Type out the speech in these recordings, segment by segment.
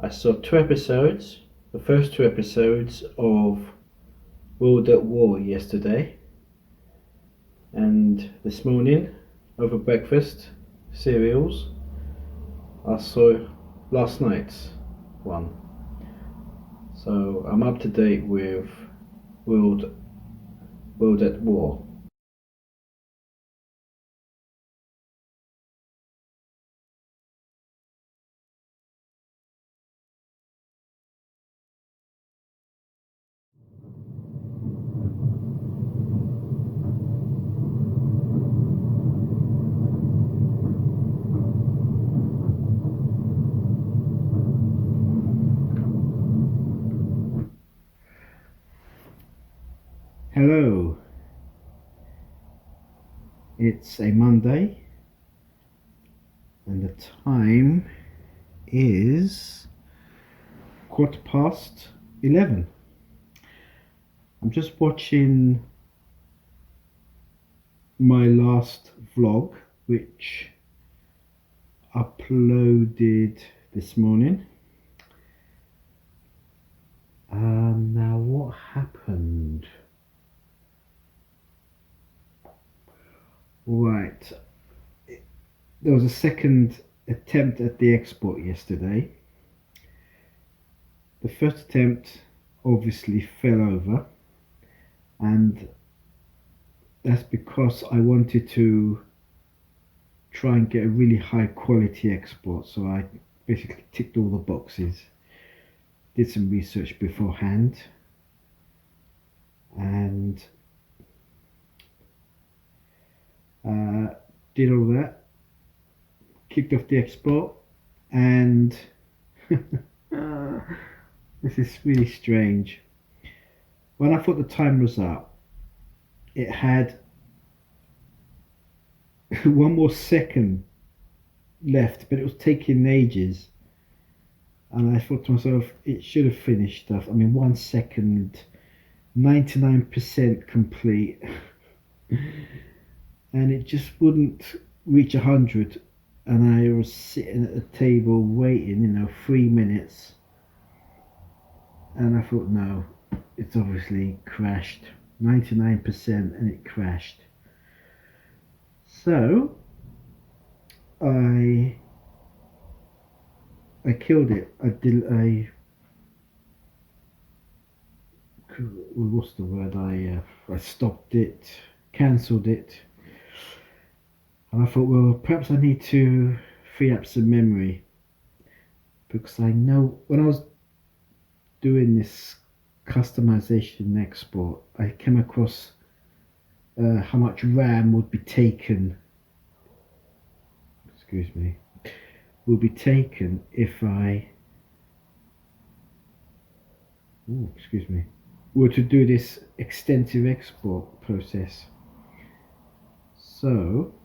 I saw two episodes, the first two episodes of World at War yesterday, and this morning over breakfast cereals I saw last night's one. So I'm up to date with World at War. Hello, it's a Monday and the time is 11:15. I'm just watching my last vlog, which uploaded this morning. Now what happened? Right, there was a second attempt at the export yesterday. The first attempt obviously fell over, and that's because I wanted to try and get a really high quality export. So I basically ticked all the boxes, did some research beforehand, and did all that, kicked off the export, and this is really strange. When I thought the time was up, it had one more second left, but it was taking ages. And I thought to myself, it should have finished stuff. I mean, 1 second, 99% complete. And it just wouldn't reach 100. And I was sitting at the table waiting, 3 minutes. And I thought, no, it's obviously crashed. 99% and it crashed. So I killed it. What's the word? I stopped it, cancelled it, and I thought, well, perhaps I need to free up some memory, because I know when I was doing this customization export, I came across how much RAM would be taken. Excuse me. Will be taken if I were to do this extensive export process. So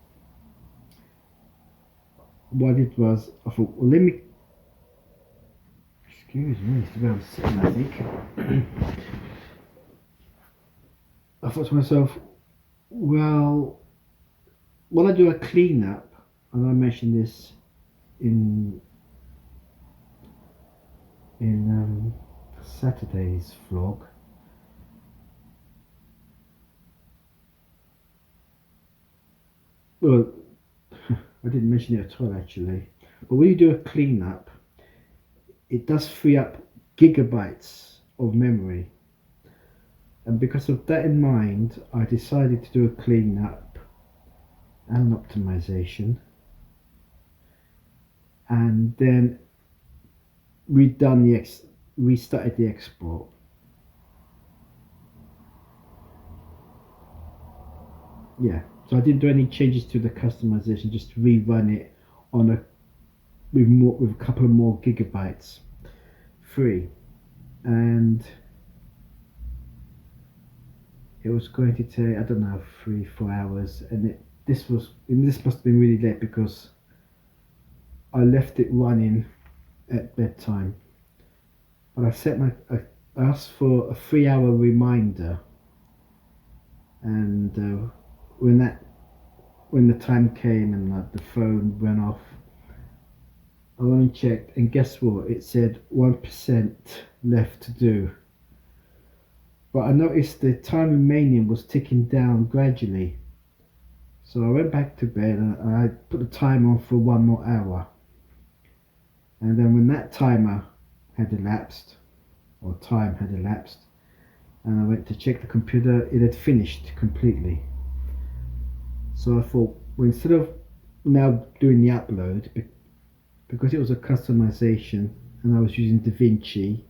what I did was, I thought, well, let me, excuse me, it's the way I'm sitting, I think. I thought to myself, well, when I do a cleanup, and I mentioned this in Saturday's vlog, well, I didn't mention it at all actually, but when you do a cleanup, it does free up gigabytes of memory, and because of that in mind, I decided to do a cleanup and optimization, and then restarted the export. Yeah, so I didn't do any changes to the customization, just rerun it on with a couple of more gigabytes free, and it was going to take, I don't know, 3-4 hours, and this must have been really late because I left it running at bedtime. But I asked for a 3-hour reminder, and when the time came and the phone went off, I went and checked, and guess what? It said 1% left to do. But I noticed the time remaining was ticking down gradually. So I went back to bed and I put the timer on for 1 more hour. And then when that timer had elapsed, or time had elapsed, and I went to check the computer, it had finished completely. So I thought, well, instead of now doing the upload, because it was a customization and I was using DaVinci,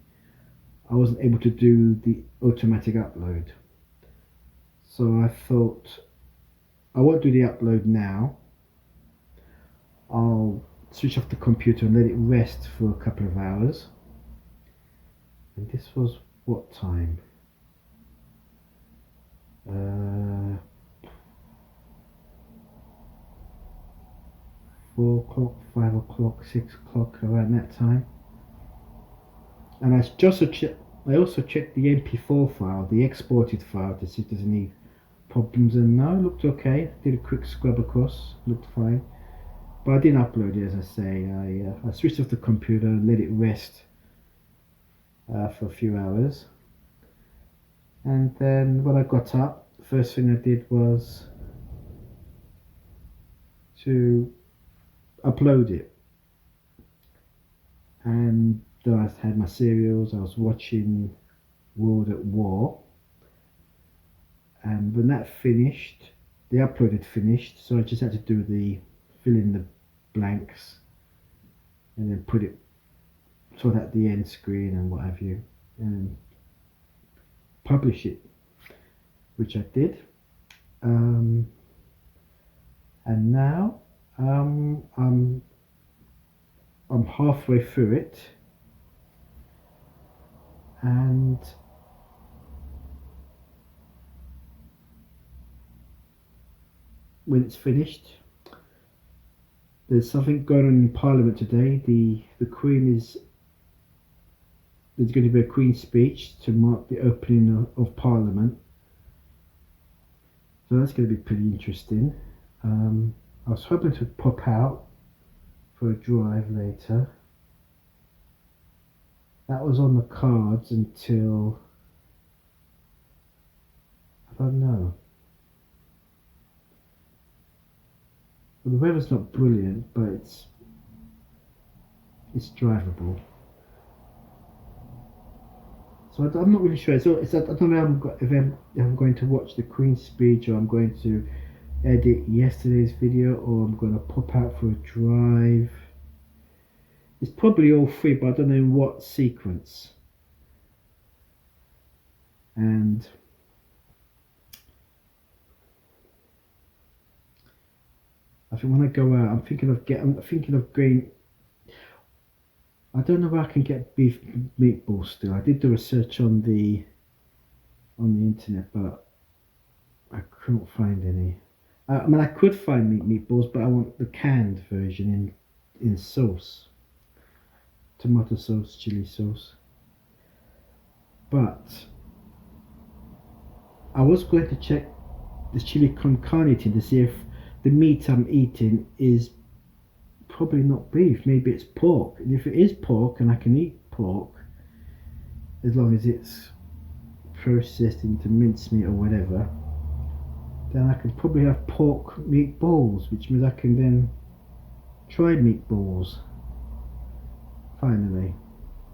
I wasn't able to do the automatic upload. So I thought, I won't do the upload now. I'll switch off the computer and let it rest for a couple of hours. And this was what time? 4 o'clock, 5 o'clock, 6 o'clock, around that time. And I also checked the MP4 file, the exported file, to see if there's any problems, and no, it looked okay. Did a quick scrub across, looked fine. But I didn't upload it, as I say. I switched off the computer and let it rest for a few hours. And then when I got up, the first thing I did was to upload it. And then I had my cereals, I was watching World at War. And when that finished, the upload had finished, so I just had to do the fill in the blanks and then sort out the end screen and what have you, and publish it, which I did. And now I'm halfway through it, and when it's finished, there's something going on in Parliament today. The Queen there's going to be a Queen's speech to mark the opening of Parliament. So that's going to be pretty interesting. I was hoping to pop out for a drive later. That was on the cards until, I don't know. Well, the weather's not brilliant, but it's drivable. So I'm not really sure. I don't know if I'm going to watch the Queen's speech, or I'm going to edit yesterday's video, or I'm going to pop out for a drive. It's probably all three, but I don't know in what sequence. And I think when I go out, I'm thinking of going. I don't know where I can get beef meatballs still. I did do a search on the internet, but I couldn't find any. I mean, I could find meatballs, but I want the canned version in sauce, tomato sauce, chili sauce. But I was going to check the chili con carne tin to see if the meat I'm eating is probably not beef. Maybe it's pork. And if it is pork, and I can eat pork as long as it's processed into mincemeat or whatever, then I can probably have pork meatballs, which means I can then try meatballs finally,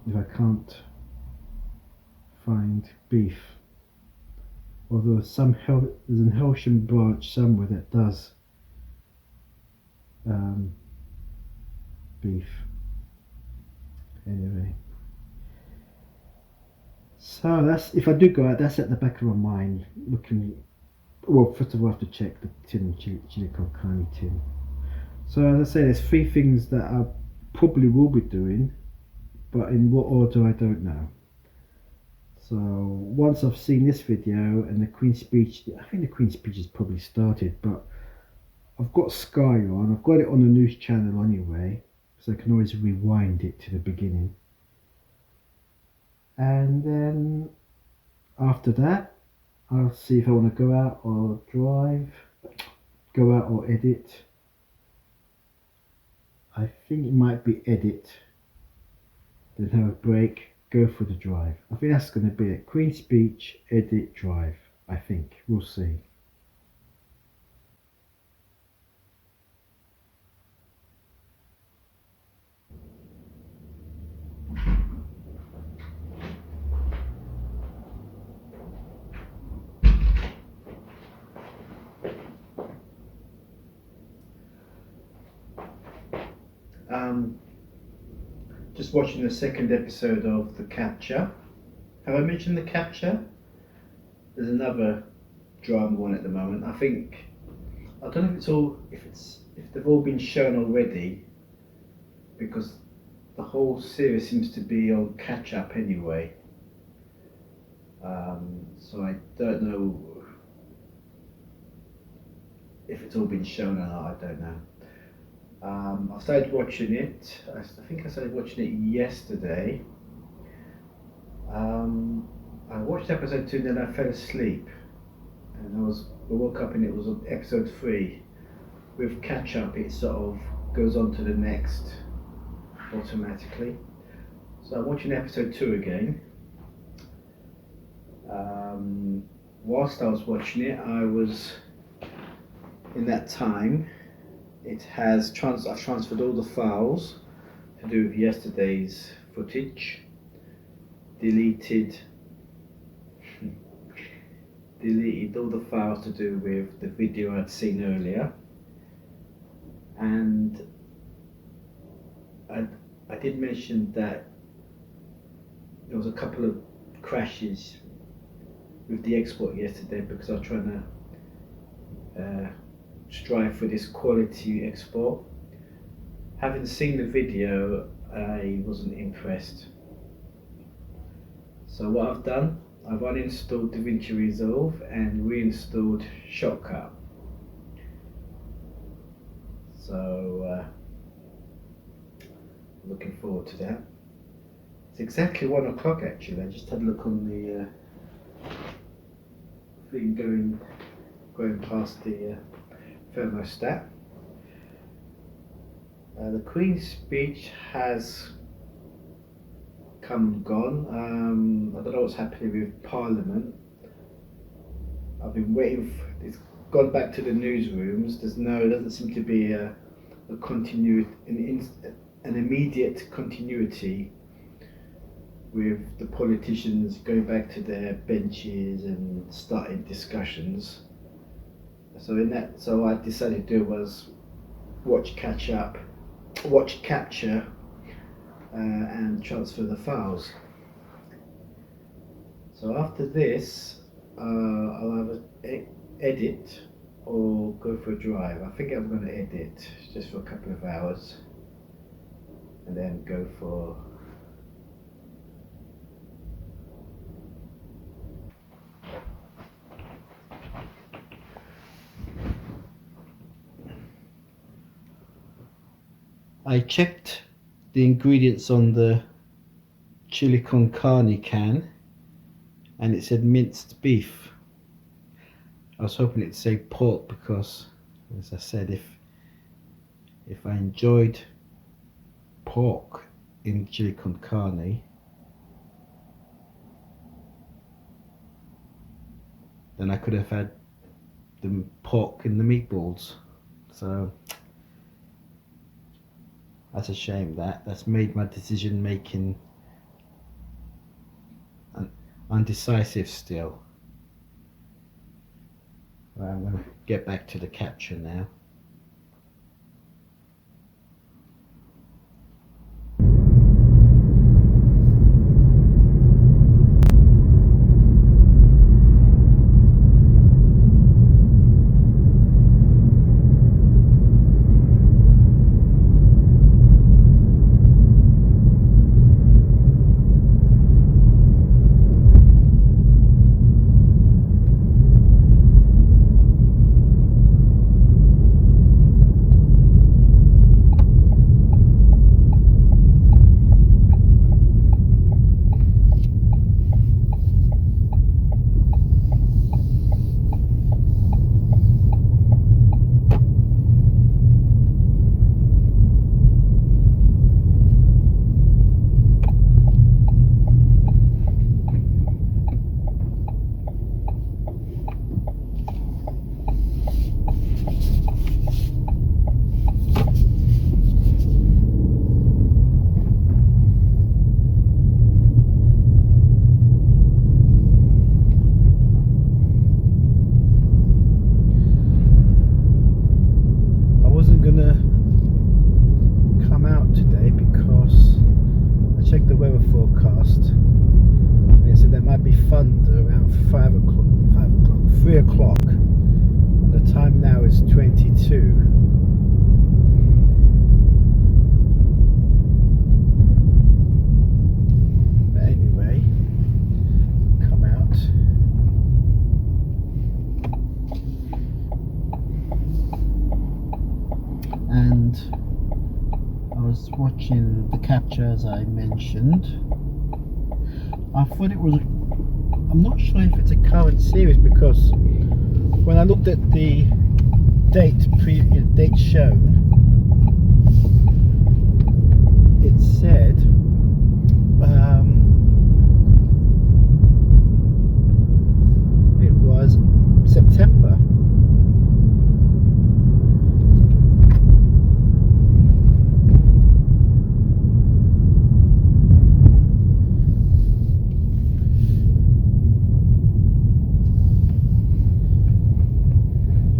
if I can't find beef. Although there's an Helsham branch somewhere that does beef. Anyway, so that's, if I do go out, that's at the back of my mind, looking. Well, first of all, I have to check the tin, chili con carne tin. So as I say, there's three things that I probably will be doing, but in what order I don't know. So once I've seen this video and the Queen's speech, I think the Queen's speech has probably started, but I've got Sky on. I've got it on the news channel anyway, so I can always rewind it to the beginning. And then after that, I'll see if I want to go out or drive, go out or edit. I think it might be edit, then have a break, go for the drive. I think that's going to be it. Queen's Speech, edit, drive. I think. We'll see. Just watching the second episode of The Capture. Have I mentioned The Capture? There's another drama one at the moment. I don't know if they've all been shown already, because the whole series seems to be on catch up anyway. So I don't know if it's all been shown or not. I don't know. I started watching it. I think I started watching it yesterday. I watched episode 2 and then I fell asleep, and I woke up and it was on episode 3. With catch up, it sort of goes on to the next automatically. So I'm watching episode 2 again. Whilst I was watching it, in that time, I've transferred all the files to do with yesterday's footage, deleted all the files to do with the video I'd seen earlier, and I did mention that there was a couple of crashes with the export yesterday because I was trying to strive for this quality export. Having seen the video, I wasn't impressed. So what I've done, I've uninstalled DaVinci Resolve and reinstalled Shotcut. So looking forward to that. It's exactly 1 o'clock actually. I just had a look on the thing going past the thermostat. The Queen's Speech has come and gone. I don't know what's happening with Parliament. I've been waiting it's gone back to the newsrooms. There doesn't seem to be a continuity, an immediate continuity with the politicians going back to their benches and starting discussions. So I decided to do was watch Capture and transfer the files. So after this, I'll have an edit or go for a drive. I think I'm going to edit just for a couple of hours and then go for I checked the ingredients on the chili con carne can and it said minced beef. I was hoping it'd say pork because, as I said, if I enjoyed pork in chili con carne, then I could have had the pork in the meatballs. So that's a shame. That's made my decision making undecisive still. Right, I'm going to get back to the capture now. watching the capture as I mentioned. I thought it was, I'm not sure if it's a current series, because when I looked at the date shown, it said it was September.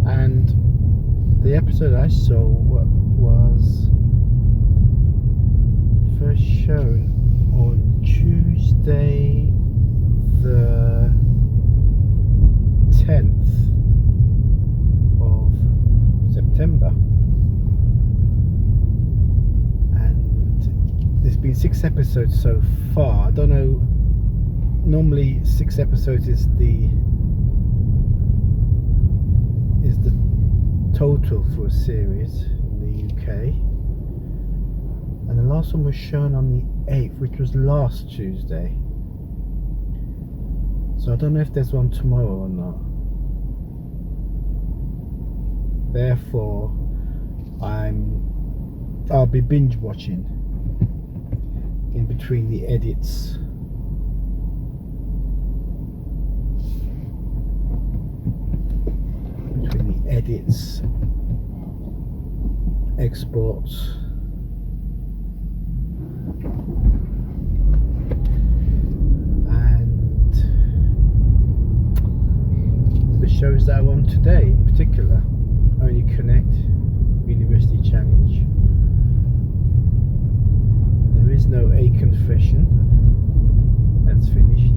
And the episode I saw was first shown on Tuesday the 10th of September, and there's been 6 episodes so far. I don't know, normally 6 episodes is the total for a series in the UK, and the last one was shown on the 8th, which was last Tuesday. So I don't know if there's one tomorrow or not. Therefore, I'll be binge watching in between the edits. Edits, exports, and the shows that are on today in particular: Only Connect, University Challenge, There Is No A Confession, that's finished.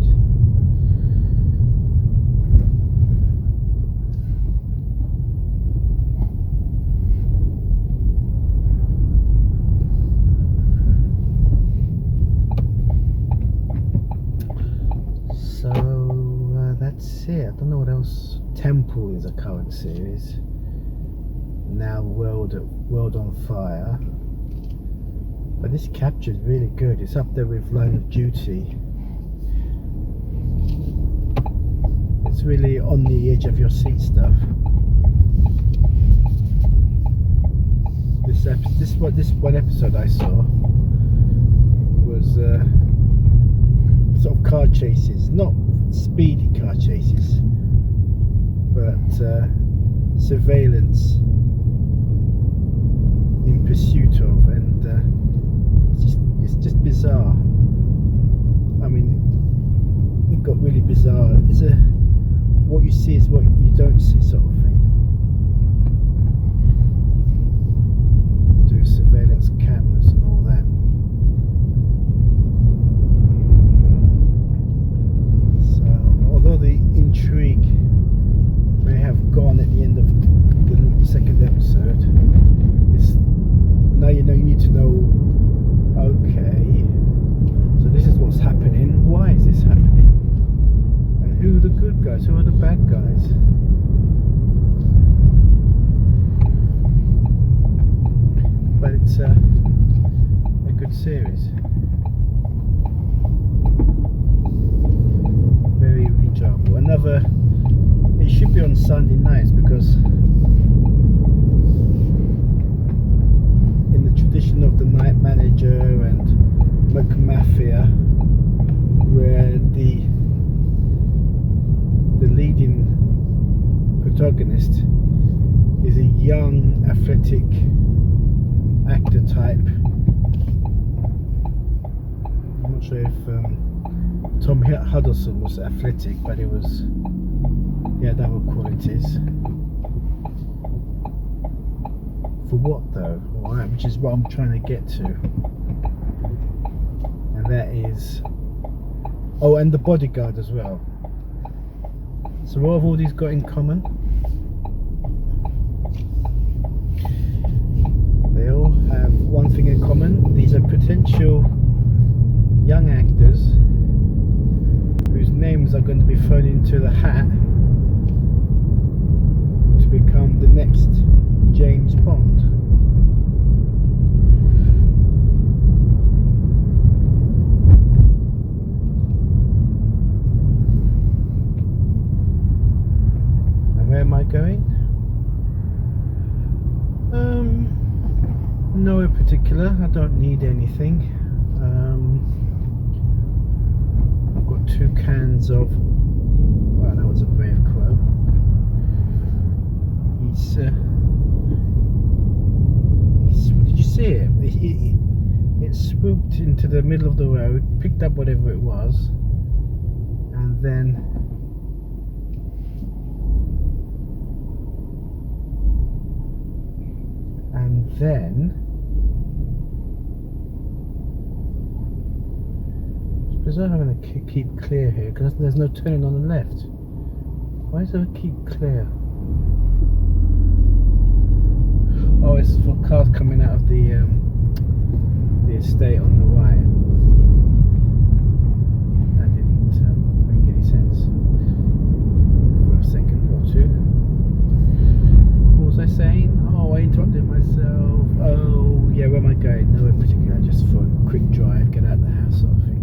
That's it. I don't know what else. Temple is a current series. Now World on Fire. But this capture is really good. It's up there with Line of Duty. It's really on the edge of your seat stuff. This one episode I saw was sort of car chases, not speedy car chases, but surveillance in pursuit of, and it's just bizarre. I mean, it got really bizarre. It's what you see is what you don't see sort of thing. Do surveillance cameras and all that. Although the intrigue may have gone at the end of the second episode, now you need to know, okay, so this is what's happening, why is this happening, and who are the good guys, who are the bad guys. But it's a good series. Very enjoyable. It should be on Sunday nights, because in the tradition of The Night Manager and McMafia, where the leading protagonist is a young, athletic actor type. I'm not sure if Tom Hiddleston was athletic, but it was, he had other qualities. For what though? Alright, which is what I'm trying to get to. And that is, oh, and The Bodyguard as well. So what have all these got in common? They all have one thing in common. These are potential young actors whose names are going to be thrown into the hat to become the next James Bond. going? No in particular. I don't need anything. I've got 2 cans of, well, that was a brave crow. Did you see it? It swooped into the middle of the road, picked up whatever it was, and then because I'm going to keep clear here because there's no turning on the left. Why is there a keep clear? Oh, it's for cars coming out of the estate on the right. That didn't make any sense for a second or two. What was I saying? Oh, I interrupted myself. Oh, yeah, where am I going? Nowhere in particular, just for a quick drive, get out of the house sort of thing.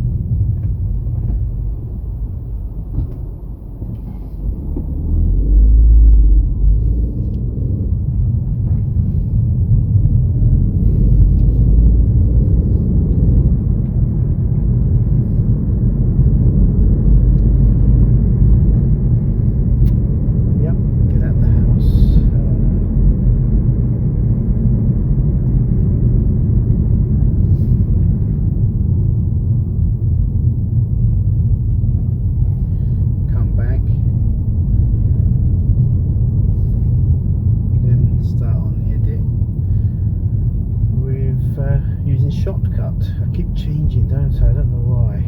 Shortcut. I keep changing, don't I? I don't know why.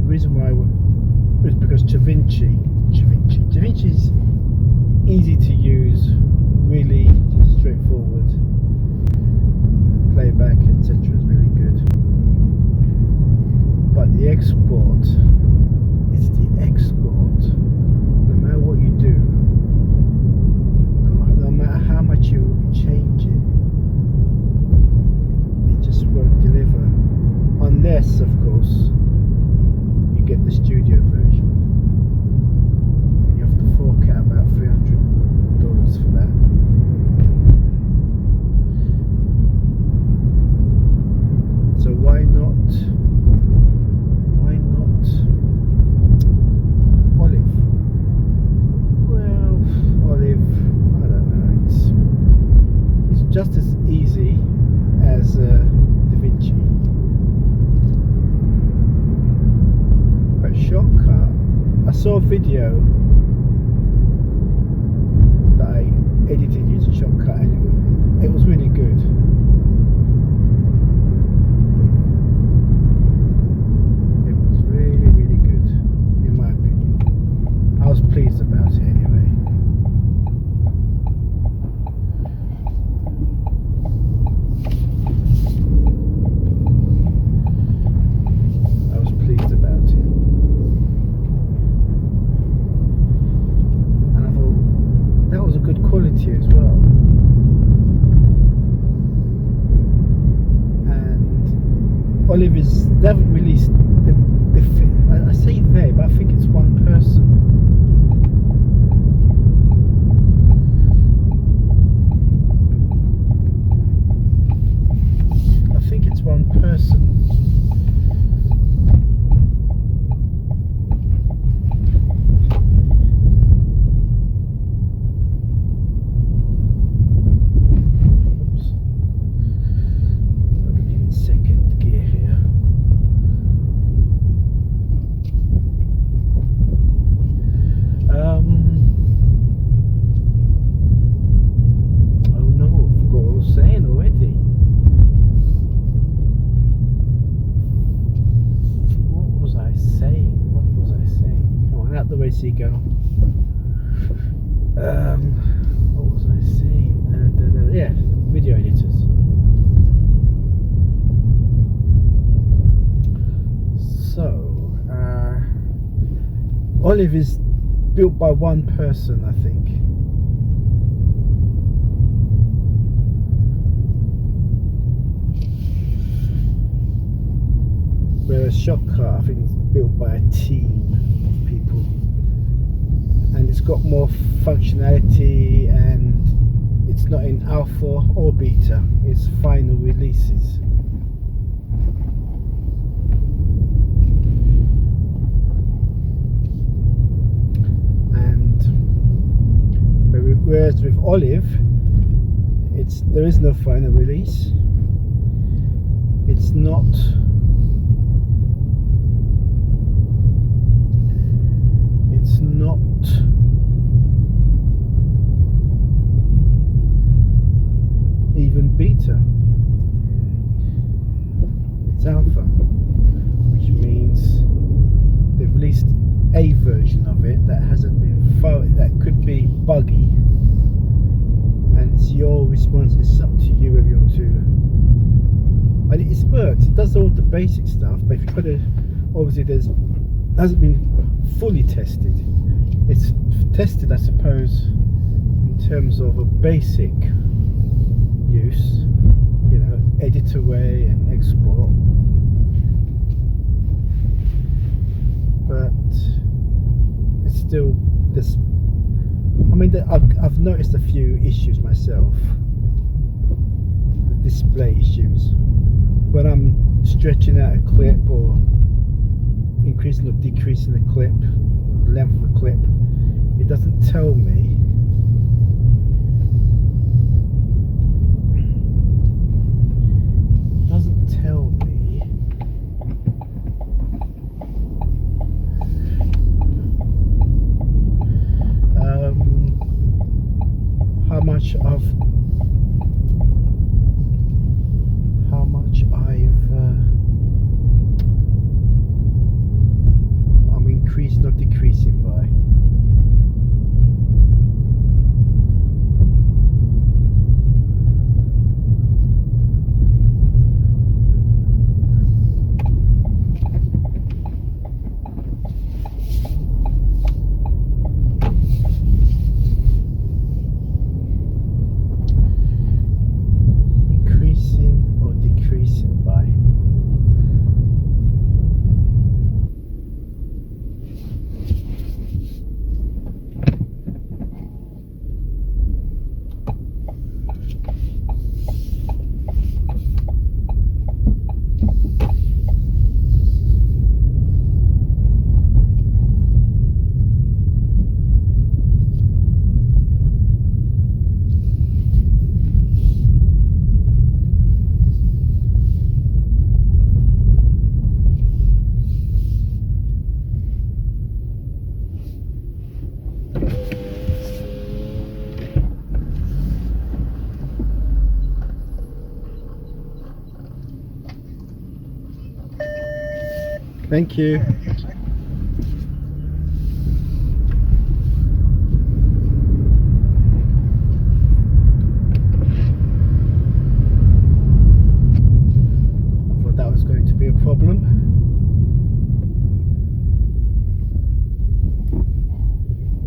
The reason why was because DaVinci is easy to use, really straightforward. Playback, etc. is really good. But the export, it's the export. No matter what you do, no matter how much you change it, it just won't deliver. Unless, of course, you get the studio version. And you have to fork out about $300 for that. So why not Olive? Well, Olive, I don't know, it's just as easy as DaVinci. But Shortcut, I saw a video that I edited using Shortcut and it was really good. Pleased about it anyway. I was pleased about it, and I thought that was a good quality as well. And Olive is, they haven't released I say they, but I think it's one person. One person. Oops. I'm in second gear here. Oh no, I forgot what I was saying already. What was I saying? Come on, out the way, seagull. What was I saying? Yeah, video editors. So, Olive is built by one person, I think. Whereas Shortcut, I think, is built by a team of people. and it's got more functionality, and it's not in alpha or beta, it's final releases. And whereas with Olive, there is no final release. It's not even beta, it's alpha, which means they've released a version of it that hasn't been that could be buggy, and it's your response. It's up to you if you want to. And it works, it does all the basic stuff, but if you put it, obviously hasn't been fully tested. It's tested, I suppose, in terms of a basic use, you know, edit away and export, but it's still this. I mean, I've noticed a few issues myself, the display issues, when I'm stretching out a clip or increasing or decreasing the clip, the length of the clip, it doesn't tell me. It doesn't tell me how much I'm increasing or decreasing by. Thank you. I thought that was going to be a problem.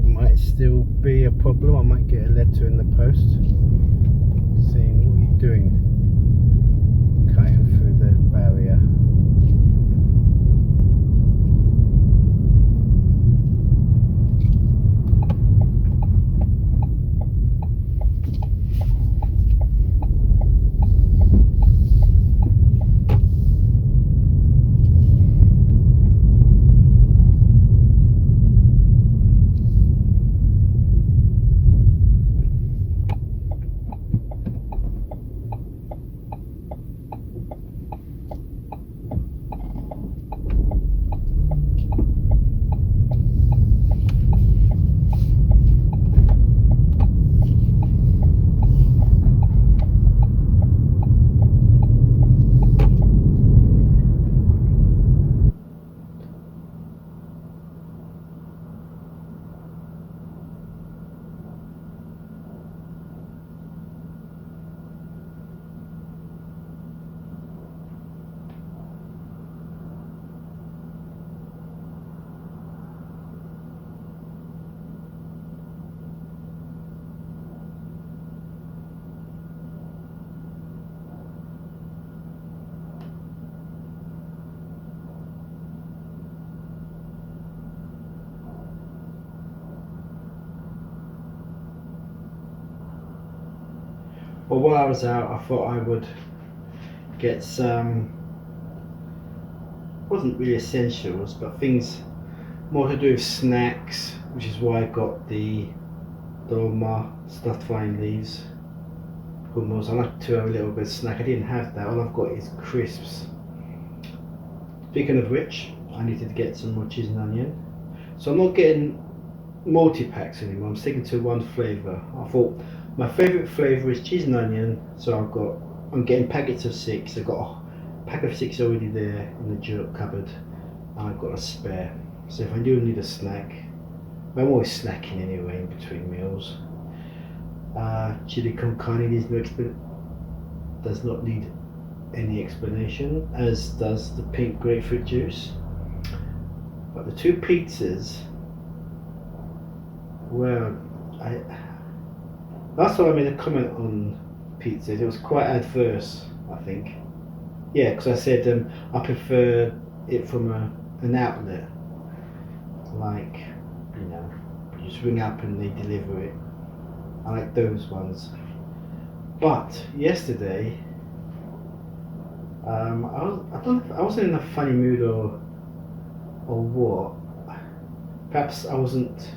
It might still be a problem. I might get a letter in the post saying, what are you doing cutting through the barrier? Well, while I was out, I thought I would get some, wasn't really essentials, but things more to do with snacks, which is why I got the dolma stuffed vine leaves hummus. I like to have a little bit of snack. I didn't have that. All I've got is crisps. Speaking of which, I needed to get some more cheese and onion. So I'm not getting multi-packs anymore. I'm sticking to one flavour. I thought my favourite flavour is cheese and onion, so I'm getting packets of 6. I've got a pack of 6 already there in the jerk cupboard, and I've got a spare. So if I do need a snack, I'm always snacking anyway in between meals. Chili con carne does not need any explanation, as does the pink grapefruit juice. But the 2 pizzas, well, last time I made a comment on pizzas, it was quite adverse, I think. Yeah, because I said I prefer it from an outlet, like, you know, you just ring up and they deliver it. I like those ones. But yesterday, I wasn't in a funny mood or what. Perhaps I wasn't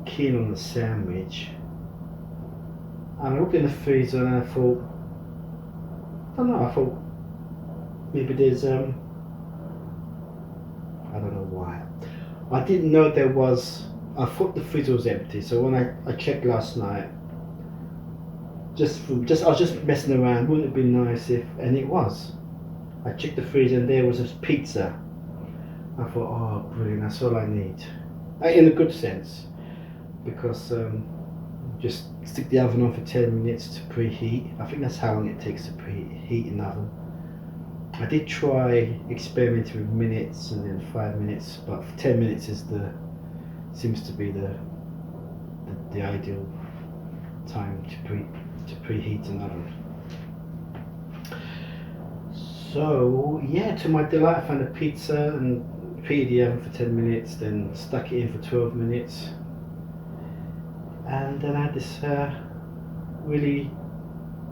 keen on the sandwich. And I looked in the freezer and I thought, I don't know, I thought maybe there's I don't know why. I didn't know there was, I thought the freezer was empty, so when I checked last night, I was just messing around, wouldn't it be nice if, and it was. I checked the freezer and there was a pizza. I thought, oh brilliant, that's all I need. In a good sense, because just stick the oven on for 10 minutes to preheat. I think that's how long it takes to preheat an oven. I did try experimenting with minutes and then 5 minutes, but 10 minutes seems to be the ideal time to preheat an oven. So yeah, to my delight, I found a pizza and preheated the oven for 10 minutes, then stuck it in for 12 minutes, and then I had this really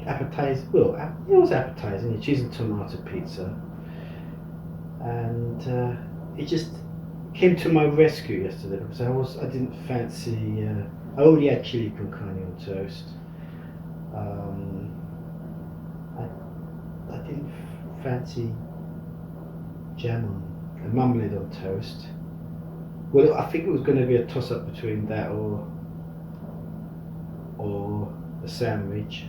appetizing, well, it was appetizing, a cheese and tomato pizza, and it just came to my rescue yesterday because I didn't fancy, I already had chili con carne on toast. I didn't fancy jam and marmalade on toast. Well, I think it was going to be a toss-up between that or a sandwich,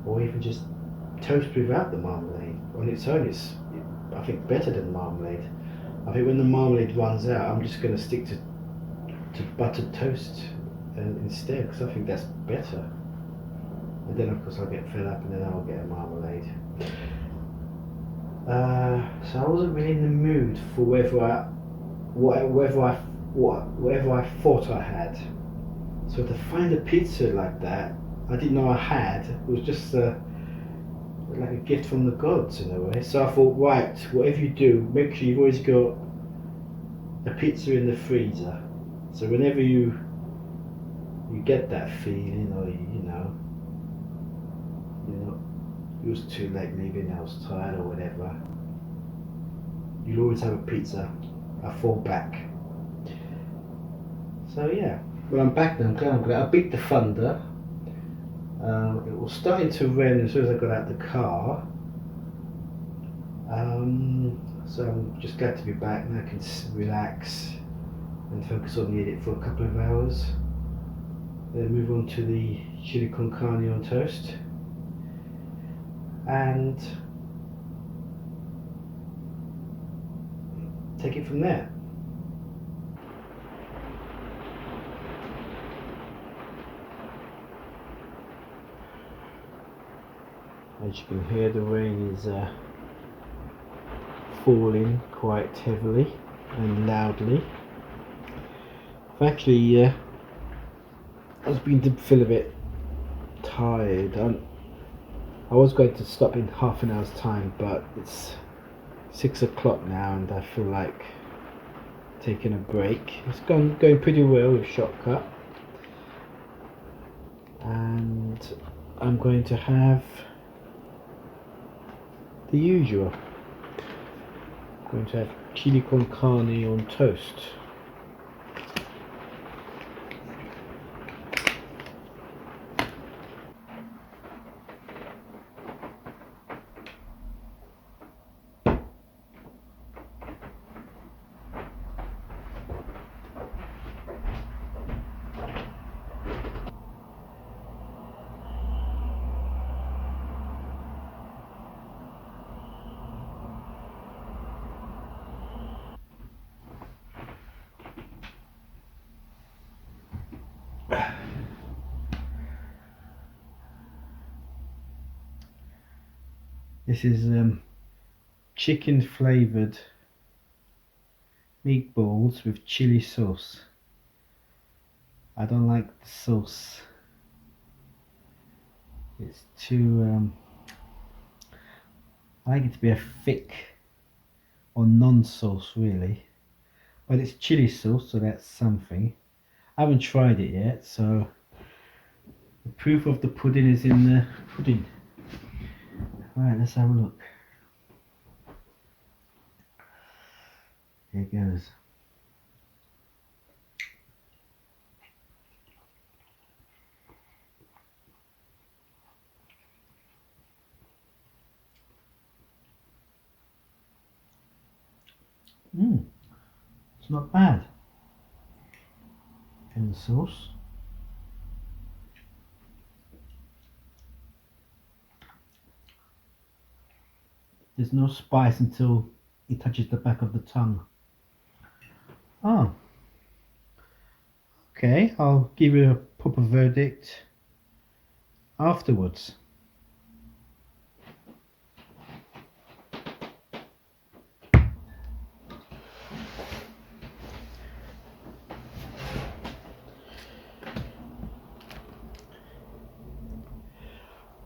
or even just toast without the marmalade. On its own, it's, I think, better than marmalade. I think when the marmalade runs out, I'm just going to stick to buttered toast instead, because I think that's better. And then of course I'll get fed up and then I'll get a marmalade. So I wasn't really in the mood for whatever I thought I had. So to find a pizza like that, I didn't know I had, it was just like a gift from the gods in a way. So I thought, right, whatever you do, make sure you've always got a pizza in the freezer. So whenever you get that feeling, or it was too late, maybe, and I was tired or whatever, you'll always have a pizza, a fallback. So yeah, well, I'm back now. I'm glad. I beat the thunder. It was starting to rain as soon as I got out the car. So I'm just glad to be back now. I can relax and focus on the edit for a couple of hours. Then move on to the chili con carne on toast, and take it from there. As you can hear, the rain is falling quite heavily and loudly. I've actually I was beginning to feel a bit tired. I was going to stop in half an hour's time, but it's 6 o'clock now and I feel like taking a break. It's going pretty well with Shortcut. and I'm going to have the usual. I'm going to have chili con carne on toast. This is chicken flavoured meatballs with chili sauce. I don't like the sauce. It's too I like it to be a thick or non-sauce really, but it's chili sauce, so that's something. I haven't tried it yet, so the proof of the pudding is in the pudding. Right, let's have a look. Here it goes. It's not bad. And the sauce. There's no spice until it touches the back of the tongue. Oh. Okay, I'll give you a proper verdict afterwards.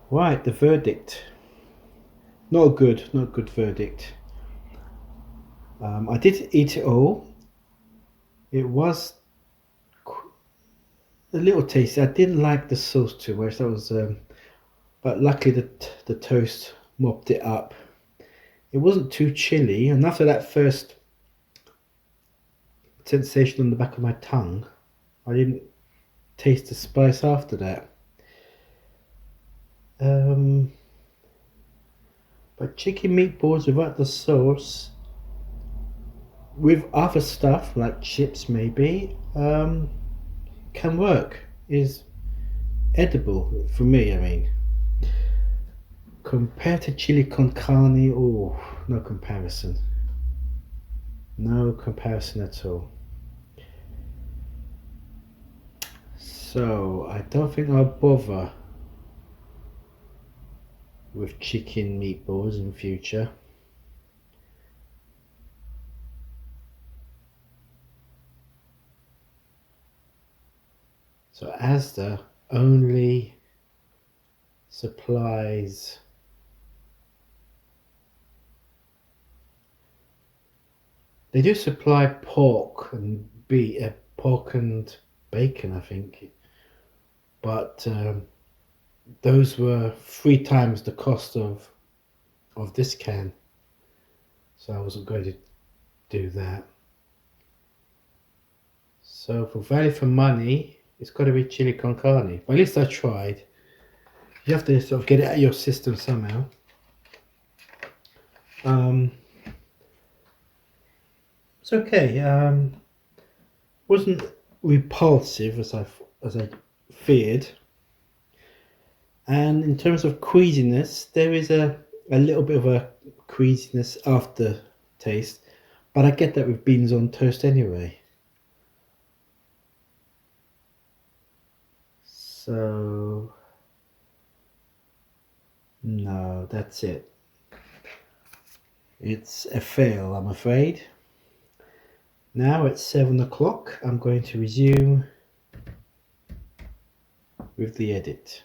Right, the verdict. Not a good verdict. I did eat it all. It was a little tasty. I didn't like the sauce too much. That was, but luckily the toast mopped it up. It wasn't too chilly, and after that first sensation on the back of my tongue, I didn't taste the spice after that. But chicken meatballs without the sauce, with other stuff like chips maybe, can work. Is edible for me. I mean, compared to chili con carne, oh, no comparison. No comparison at all. So I don't think I'll bother with chicken meatballs in future. So Asda only supplies they do supply pork and pork and bacon, I think, but those were 3 times the cost of this can, so I wasn't going to do that. So for value for money, it's got to be chili con carne. But at least I tried. You have to sort of get it out of your system somehow. It's okay. Wasn't repulsive as I feared. And in terms of queasiness, there is a little bit of a queasiness after taste, but I get that with beans on toast anyway. So no, that's it. It's a fail, I'm afraid. Now it's 7 o'clock. I'm going to resume with the edit.